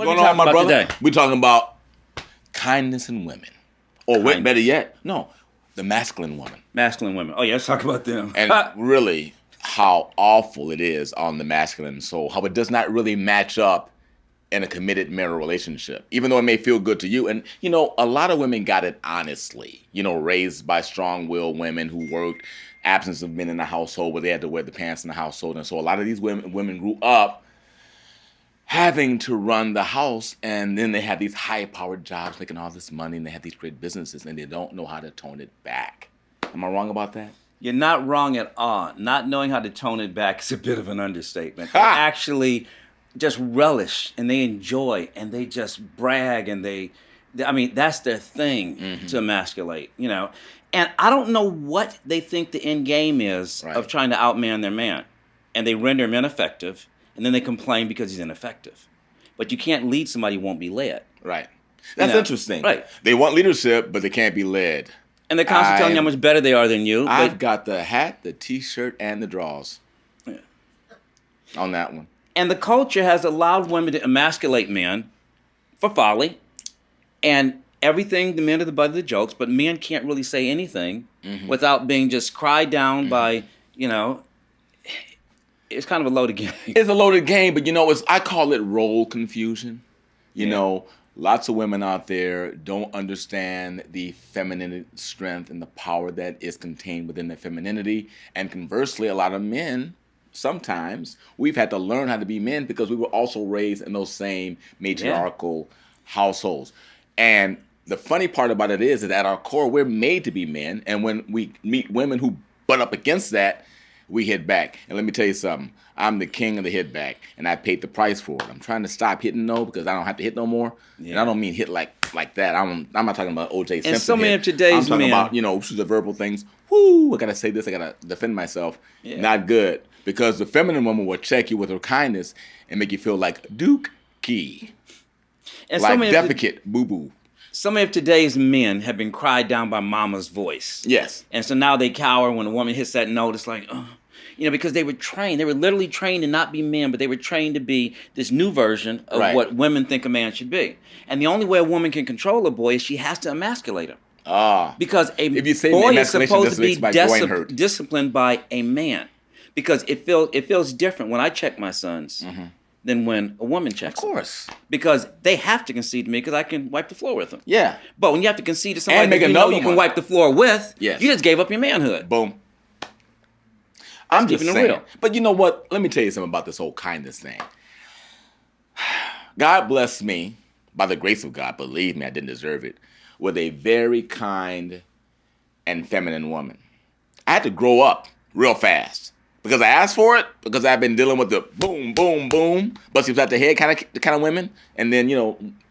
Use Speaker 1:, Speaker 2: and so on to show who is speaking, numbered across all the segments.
Speaker 1: What's going on, my brother? Today? We're talking about kindness in women. Or better yet, the masculine woman.
Speaker 2: Masculine women. Oh, yeah, let's talk about them.
Speaker 1: And really, how awful it is on the masculine soul. How it does not really match up in a committed marital relationship. Even though it may feel good to you. And, a lot of women got it honestly. Raised by strong-willed women who worked, absence of men in the household where they had to wear the pants in the household. And so a lot of these women grew up having to run the house, and then they have these high-powered jobs making all this money, and they have these great businesses, and they don't know how to tone it back. Am I wrong about that?
Speaker 2: You're not wrong at all. Not knowing how to tone it back is a bit of an understatement. They actually just relish, and they enjoy, and they just brag, and that's their thing to emasculate, And I don't know what they think the end game is of trying to outman their man, and they render him ineffective. And then they complain because he's ineffective. But you can't lead somebody who won't be led.
Speaker 1: Right. That's interesting.
Speaker 2: Right.
Speaker 1: They want leadership, but they can't be led.
Speaker 2: And they're constantly telling you how much better they are than you.
Speaker 1: I've got the hat, the T-shirt, and the drawers on that one.
Speaker 2: And the culture has allowed women to emasculate men for folly. And everything, the men are the butt of the jokes, but men can't really say anything without being just cried down by, It's kind of a loaded game.
Speaker 1: It's a loaded game, but I call it role confusion. Lots of women out there don't understand the feminine strength and the power that is contained within their femininity. And conversely, a lot of men, sometimes, we've had to learn how to be men because we were also raised in those same matriarchal households. And the funny part about it is that at our core, we're made to be men. And when we meet women who butt up against that, we hit back. And let me tell you something. I'm the king of the hit back, and I paid the price for it. I'm trying to stop hitting because I don't have to hit no more. Yeah. And I don't mean hit like that. I'm not talking about O.J. Simpson.
Speaker 2: And so many of today's men.
Speaker 1: I'm talking about, the verbal things. Woo, I got to say this. I got to defend myself. Yeah. Not good. Because the feminine woman will check you with her kindness and make you feel like Duke Key. And like defecate, boo-boo.
Speaker 2: So many of today's men have been cried down by mama's voice.
Speaker 1: Yes.
Speaker 2: And so now they cower when a woman hits that note. It's like, because they were trained. They were literally trained to not be men, but they were trained to be this new version of what women think a man should be. And the only way a woman can control a boy is she has to emasculate him. Because a boy is supposed to be disciplined by a man. Because it feels different when I check my sons than when a woman checks them.
Speaker 1: Of course.
Speaker 2: Because they have to concede to me because I can wipe the floor with them.
Speaker 1: Yeah.
Speaker 2: But when you have to concede to somebody that you can wipe the floor with,
Speaker 1: you
Speaker 2: just gave up your manhood.
Speaker 1: Boom. I'm just saying. Real. But you know what? Let me tell you something about this whole kindness thing. God blessed me, by the grace of God, believe me, I didn't deserve it, with a very kind and feminine woman. I had to grow up real fast because I asked for it, because I've been dealing with the boom, boom, boom, bust you upside the head kind of women. And then,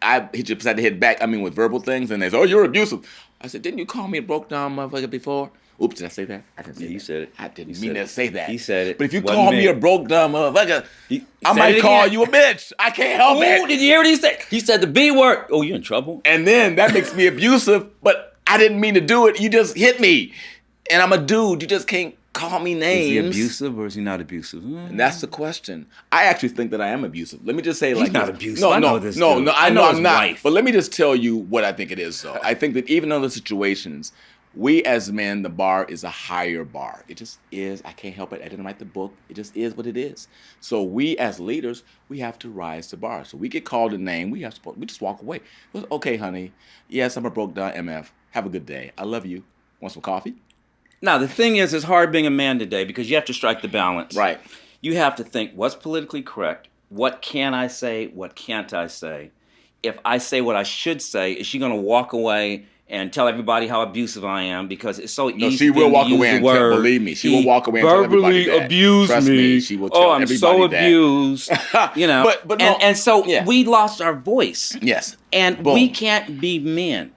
Speaker 1: I hit you upside the head back, with verbal things, and they say, oh, you're abusive. I said, didn't you call me a broke down motherfucker before? Oops, did I say that? I didn't say that.
Speaker 2: You said it.
Speaker 1: I didn't mean to say that.
Speaker 2: He said it.
Speaker 1: But if you call me a broke down motherfucker, I might call you a bitch. I can't help it.
Speaker 2: Did you hear what he said? He said the B word. Oh, you're in trouble.
Speaker 1: And then that makes me abusive, but I didn't mean to do it. You just hit me. And I'm a dude. You just can't call me names.
Speaker 2: Is he abusive or is he not abusive?
Speaker 1: And that's the question. I actually think that I am abusive. Let me just say
Speaker 2: He's not abusive.
Speaker 1: No,
Speaker 2: I know
Speaker 1: I know I'm not.
Speaker 2: Wife.
Speaker 1: But let me just tell you what I think it is, though. I think that even in those situations, we as men, the bar is a higher bar. It just is. I can't help it. I didn't write the book. It just is what it is. So we as leaders, we have to rise to bar. So we get called a name. We just walk away. Okay, honey. Yes, I'm a broke down MF. Have a good day. I love you. Want some coffee?
Speaker 2: Now, the thing is, it's hard being a man today because you have to strike the balance.
Speaker 1: Right.
Speaker 2: You have to think, what's politically correct? What can I say? What can't I say? If I say what I should say, is she going to walk away and tell everybody how abusive I am? Because it's so easy.
Speaker 1: No, she will walk away and tell, believe me, she will walk away and tell everybody that.
Speaker 2: Abused
Speaker 1: Trust me, she will tell
Speaker 2: I'm
Speaker 1: everybody
Speaker 2: so
Speaker 1: that.
Speaker 2: abused.
Speaker 1: But no,
Speaker 2: and so we lost our voice.
Speaker 1: Yes.
Speaker 2: And we can't be men.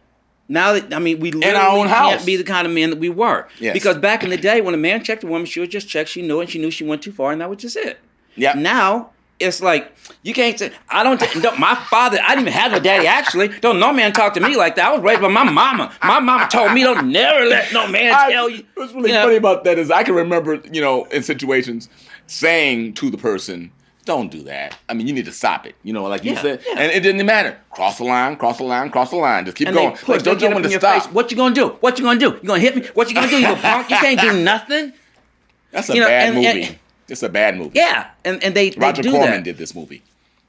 Speaker 2: Now that, we literally
Speaker 1: in our own house.
Speaker 2: Can't be the kind of men that we were.
Speaker 1: Yes.
Speaker 2: Because back in the day, when a man checked a woman, she would just check. She knew, and she knew she went too far, and that was just it.
Speaker 1: Yeah.
Speaker 2: Now, it's like, you can't say, my father, I didn't even have a daddy, actually. Don't no man talk to me like that. I was raised by my mama. My mama told me, don't never let no man tell you.
Speaker 1: What's really funny about that is I can remember, in situations saying to the person, don't do that. I mean, you need to stop it. You know, like you
Speaker 2: Yeah,
Speaker 1: said.
Speaker 2: yeah.
Speaker 1: And it didn't matter. Cross the line, cross the line, cross the line. Just keep
Speaker 2: And
Speaker 1: going.
Speaker 2: they push,
Speaker 1: Like, don't
Speaker 2: get
Speaker 1: you
Speaker 2: up
Speaker 1: want
Speaker 2: in
Speaker 1: to
Speaker 2: your
Speaker 1: stop?
Speaker 2: face. What you gonna do? What you gonna do? You gonna hit me? What you gonna do? You gonna punk? You can't do nothing.
Speaker 1: That's a bad movie. It's a bad movie.
Speaker 2: Yeah, and they
Speaker 1: Roger
Speaker 2: do
Speaker 1: Corman
Speaker 2: that.
Speaker 1: did this movie.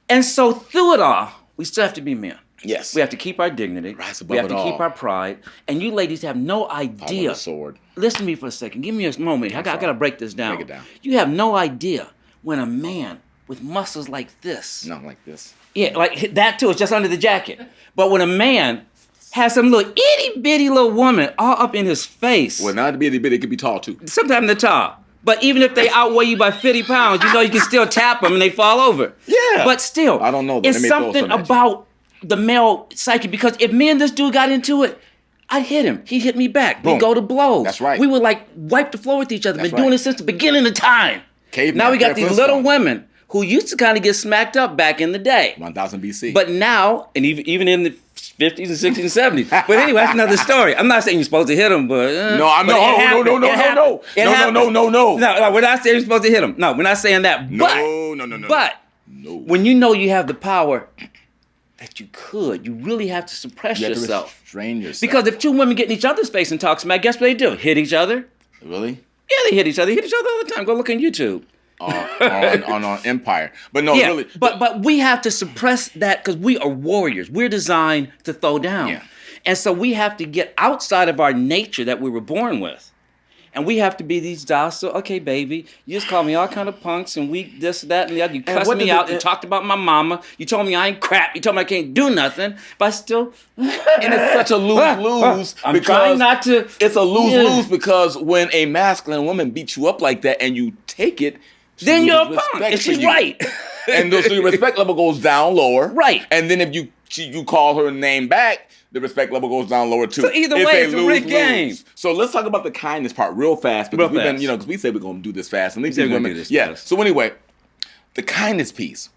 Speaker 2: And so through it all, we still have to be men.
Speaker 1: Yes.
Speaker 2: We have to keep our dignity.
Speaker 1: Rise above
Speaker 2: We have
Speaker 1: it
Speaker 2: to
Speaker 1: all.
Speaker 2: keep our pride. And you ladies have no
Speaker 1: Power of
Speaker 2: idea.
Speaker 1: the sword.
Speaker 2: Listen to me for a second. Give me a moment. I got to break this down.
Speaker 1: Break it down.
Speaker 2: You have no idea when a man with muscles like this.
Speaker 1: Not like this.
Speaker 2: Yeah, like that too. It's just under the jacket. But when a man has some little itty bitty little woman all up in his face.
Speaker 1: Well, not to be itty bitty, it could be tall too.
Speaker 2: Sometimes they're tall. But even if they outweigh you by 50 pounds, you know you can still tap them and they fall over.
Speaker 1: Yeah.
Speaker 2: But still,
Speaker 1: I don't know that.
Speaker 2: it's
Speaker 1: Let me throw
Speaker 2: something
Speaker 1: something at you.
Speaker 2: about the male psyche. Because if me and this dude got into it, I'd hit him. He hit me back.
Speaker 1: Boom.
Speaker 2: We go to blows.
Speaker 1: That's right.
Speaker 2: We would like wipe the floor with each other.
Speaker 1: That's
Speaker 2: Been doing
Speaker 1: right.
Speaker 2: this since the beginning of time.
Speaker 1: Caveman,
Speaker 2: Now we got
Speaker 1: Fred
Speaker 2: these little
Speaker 1: Flintstone.
Speaker 2: women who used to kind of get smacked up back in the day.
Speaker 1: 1000 BC.
Speaker 2: But now, and even in the 50s and 60s and 70s. But anyway, that's another story. I'm not saying you're supposed to hit them, but
Speaker 1: no, I'm
Speaker 2: but
Speaker 1: no,
Speaker 2: it
Speaker 1: no,
Speaker 2: happened.
Speaker 1: no, no,
Speaker 2: It
Speaker 1: no,
Speaker 2: happened.
Speaker 1: no,
Speaker 2: It
Speaker 1: no,
Speaker 2: happened.
Speaker 1: no, no, no,
Speaker 2: No, we're not saying you're supposed to hit them. No, we're not saying that.
Speaker 1: No.
Speaker 2: But
Speaker 1: No.
Speaker 2: when you know you have the power that you could, you really have to suppress
Speaker 1: You have to
Speaker 2: yourself.
Speaker 1: restrain yourself.
Speaker 2: Because if two women get in each other's face and talk smack, guess what they do? Hit each other.
Speaker 1: Really?
Speaker 2: Yeah, they hit each other. They hit each other all the time. Go look on YouTube.
Speaker 1: on Empire. But no,
Speaker 2: Yeah,
Speaker 1: really.
Speaker 2: but we have to suppress that because we are warriors. We're designed to throw down.
Speaker 1: Yeah.
Speaker 2: And so we have to get outside of our nature that we were born with. And we have to be these docile, okay, baby, you just called me all kind of punks and weak, this, that, and the other. You cussed
Speaker 1: what
Speaker 2: me
Speaker 1: did
Speaker 2: out.
Speaker 1: it-
Speaker 2: You talked about my mama. You told me I ain't crap. You told me I can't do nothing. But I still...
Speaker 1: And it's such a lose-lose.
Speaker 2: I'm trying not to...
Speaker 1: It's a lose-lose because when a masculine woman beats you up like that and you take it, she
Speaker 2: Then you're a
Speaker 1: loses
Speaker 2: punk.
Speaker 1: respect
Speaker 2: And
Speaker 1: for
Speaker 2: she's
Speaker 1: you.
Speaker 2: right.
Speaker 1: And so your respect level goes down lower.
Speaker 2: Right.
Speaker 1: And then if you call her name back, the respect level goes down lower too.
Speaker 2: So either way, it's a rigged game.
Speaker 1: So let's talk about the kindness part real fast because
Speaker 2: Real
Speaker 1: we've been,
Speaker 2: fast.
Speaker 1: because we said we're gonna do this fast. And these
Speaker 2: said we're gonna
Speaker 1: women,
Speaker 2: do this
Speaker 1: yeah.
Speaker 2: fast.
Speaker 1: So anyway, the kindness piece,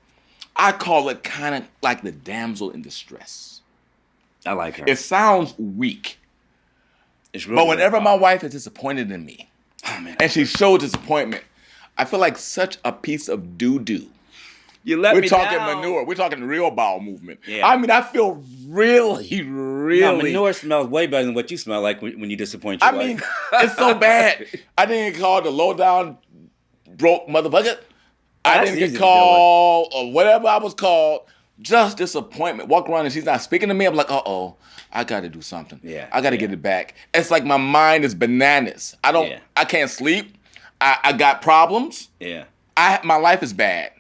Speaker 1: I call it kind of like the damsel in distress.
Speaker 2: I like her.
Speaker 1: It sounds weak,
Speaker 2: It's really
Speaker 1: but whenever
Speaker 2: good.
Speaker 1: my wife is disappointed in me,
Speaker 2: Oh, man.
Speaker 1: and she shows disappointment, I feel like such a piece of doo-doo.
Speaker 2: You let
Speaker 1: We're
Speaker 2: me
Speaker 1: talking
Speaker 2: down.
Speaker 1: manure. We're talking real bowel movement.
Speaker 2: Yeah.
Speaker 1: I mean, I feel really.
Speaker 2: No, manure smells way better than what you smell like when you disappoint your
Speaker 1: I
Speaker 2: wife.
Speaker 1: mean, it's so bad. I didn't get called the low down broke motherfucker. I
Speaker 2: That's
Speaker 1: didn't
Speaker 2: easy
Speaker 1: get
Speaker 2: to
Speaker 1: called or whatever I was called. Just disappointment. Walk around and she's not speaking to me. I'm like, uh-oh, I got to do something.
Speaker 2: Yeah,
Speaker 1: I got to
Speaker 2: yeah.
Speaker 1: get it back. It's like my mind is bananas.
Speaker 2: Yeah.
Speaker 1: I can't sleep. I got problems.
Speaker 2: Yeah.
Speaker 1: My life is bad.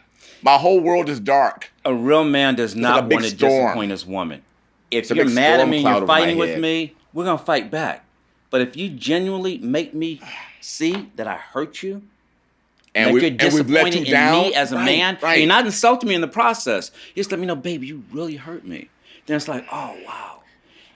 Speaker 1: My whole world is dark.
Speaker 2: A real man does
Speaker 1: like
Speaker 2: not
Speaker 1: a big
Speaker 2: want to
Speaker 1: storm.
Speaker 2: disappoint his woman. If
Speaker 1: a
Speaker 2: you're
Speaker 1: big
Speaker 2: mad at
Speaker 1: storm
Speaker 2: me and
Speaker 1: cloud
Speaker 2: you're
Speaker 1: over my
Speaker 2: fighting with
Speaker 1: head.
Speaker 2: me, we're going to fight back. But if you genuinely make me see that I hurt you,
Speaker 1: And
Speaker 2: like
Speaker 1: we-
Speaker 2: you're
Speaker 1: and we've let
Speaker 2: disappointed
Speaker 1: you
Speaker 2: in
Speaker 1: down.
Speaker 2: me as a
Speaker 1: Right,
Speaker 2: man,
Speaker 1: right.
Speaker 2: and you're not insulting me in the process. You just let me know, baby, you really hurt me. Then it's like, oh, wow.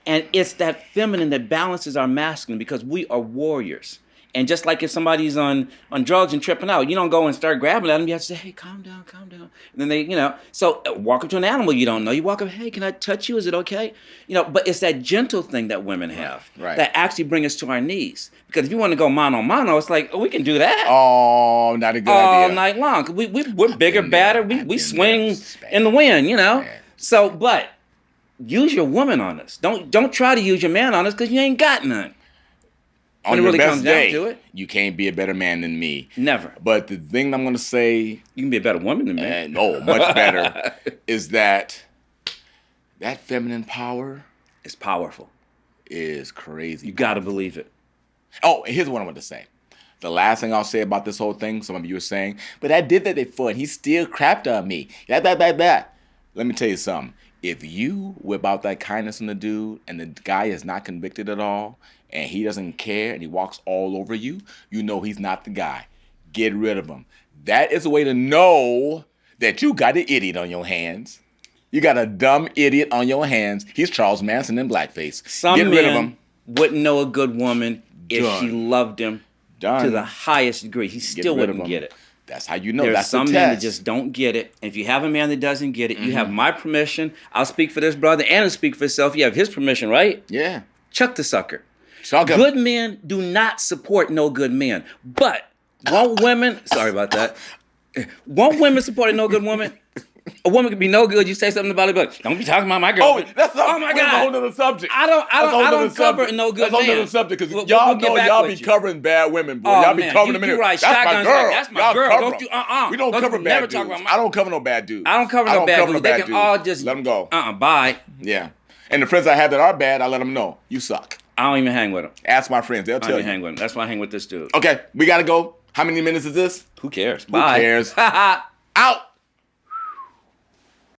Speaker 2: And it's that feminine that balances our masculine because we are warriors. And just like if somebody's on drugs and tripping out, you don't go and start grabbing at them. You have to say, hey, calm down, calm down. And then they, so walk up to an animal you don't know. You walk up, hey, can I touch you? Is it okay? But it's that gentle thing that women have
Speaker 1: Right.
Speaker 2: that actually bring us to our knees. Because if you want to go mano, it's like, oh, we can do that
Speaker 1: Oh, not a good
Speaker 2: all
Speaker 1: idea.
Speaker 2: night long. 'Cause we're bigger,
Speaker 1: been there.
Speaker 2: badder.
Speaker 1: I've
Speaker 2: We
Speaker 1: been
Speaker 2: swing
Speaker 1: there. It's bad.
Speaker 2: in the wind,
Speaker 1: Bad.
Speaker 2: So, but use your woman on us. Don't try to use your man on us because you ain't got none.
Speaker 1: On
Speaker 2: When it
Speaker 1: your
Speaker 2: really
Speaker 1: best
Speaker 2: comes down
Speaker 1: day,
Speaker 2: to it.
Speaker 1: you can't be a better man than me.
Speaker 2: Never.
Speaker 1: But the thing I'm going to say,
Speaker 2: You can be a better woman than me.
Speaker 1: and much better, is that feminine power
Speaker 2: It's powerful.
Speaker 1: is crazy.
Speaker 2: You got to believe it.
Speaker 1: Oh, and here's what I want to say. The last thing I'll say about this whole thing, some of you are saying, but I did that before, and he still crapped on me. That. Let me tell you something. If you whip out that kindness in the dude, and the guy is not convicted at all, and he doesn't care, and he walks all over you, you know he's not the guy. Get rid of him. That is a way to know that you got an idiot on your hands. You got a dumb idiot on your hands. He's Charles Manson in blackface.
Speaker 2: Some
Speaker 1: Get rid of
Speaker 2: men
Speaker 1: him.
Speaker 2: wouldn't know a good woman if
Speaker 1: Done.
Speaker 2: she loved him
Speaker 1: Done.
Speaker 2: to the highest degree. He
Speaker 1: Get
Speaker 2: still
Speaker 1: rid of
Speaker 2: wouldn't
Speaker 1: him.
Speaker 2: get it.
Speaker 1: That's how you know.
Speaker 2: There's
Speaker 1: That's
Speaker 2: some
Speaker 1: the
Speaker 2: men that
Speaker 1: test.
Speaker 2: just don't get it. And if you have a man that doesn't get it, you
Speaker 1: Mm-hmm.
Speaker 2: have my permission. I'll speak for this brother and I'll speak for himself. You have his permission, right?
Speaker 1: Yeah.
Speaker 2: Chuck the sucker.
Speaker 1: Chuck him.
Speaker 2: Good men do not support no good men. But won't women, sorry about that, Won't women support a no good woman? A woman could be no good. You say something about it, but don't be talking about my girl.
Speaker 1: Oh my God, a whole nother subject.
Speaker 2: I don't cover no good man.
Speaker 1: That's a whole nother subject because
Speaker 2: We'll
Speaker 1: y'all
Speaker 2: get
Speaker 1: know
Speaker 2: back
Speaker 1: y'all
Speaker 2: with
Speaker 1: be
Speaker 2: you.
Speaker 1: covering bad women, boy.
Speaker 2: Oh,
Speaker 1: Y'all be
Speaker 2: man,
Speaker 1: covering them.
Speaker 2: you right.
Speaker 1: That's my
Speaker 2: Shotguns
Speaker 1: girl.
Speaker 2: like, that's my
Speaker 1: Y'all
Speaker 2: girl.
Speaker 1: cover
Speaker 2: Don't
Speaker 1: them.
Speaker 2: you?
Speaker 1: We don't cover
Speaker 2: you
Speaker 1: bad
Speaker 2: never
Speaker 1: dudes.
Speaker 2: talk about my.
Speaker 1: I don't cover no bad dudes.
Speaker 2: I don't cover no bad dudes. They can all just
Speaker 1: let them go.
Speaker 2: Bye.
Speaker 1: Yeah. And the friends I have that are bad, I let them know. You suck.
Speaker 2: I don't even hang with them.
Speaker 1: Ask my friends. They'll
Speaker 2: I
Speaker 1: tell
Speaker 2: don't
Speaker 1: you.
Speaker 2: even hang with them. That's why I hang with this dude.
Speaker 1: Okay, we got to go. How many minutes is this?
Speaker 2: Who cares?
Speaker 1: Who
Speaker 2: Bye.
Speaker 1: cares? Out.